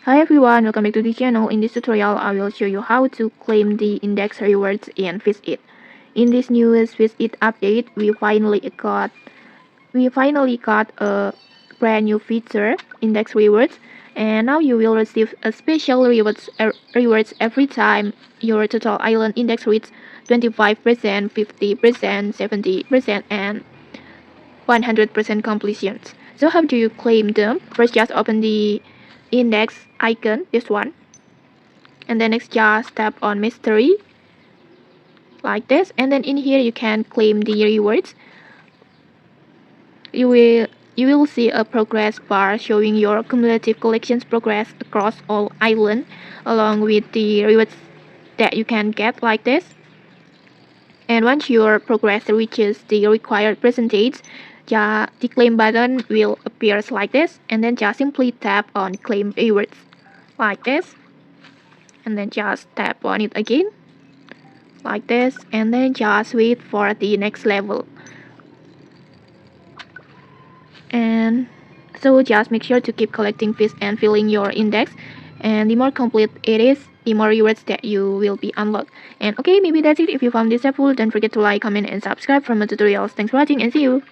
Hi everyone, welcome back to the channel. In this tutorial, I will show you how to claim the index rewards in Fizit. In this newest Fizit update, we finally got a brand new feature, index rewards, and now you will receive a special rewards every time your total island index reaches 25%, 50%, 70%, and 100% completions. So how do you claim them? First, just open the index icon, this one, and then next just tap on mystery like this, and then in here you can claim the rewards. You will see a progress bar showing your cumulative collections progress across all islands, along with the rewards that you can get like this. And once your progress reaches the required percentage, the claim button will appear like this, and then just simply tap on claim rewards like this, and then just tap on it again like this, and then just wait for the next level. And so just make sure to keep collecting fish and filling your index, and the more complete it is, the more rewards that you will be unlocked. And okay, maybe that's it. If you found this helpful, don't forget to like, comment, and subscribe for more tutorials. Thanks for watching, and see you.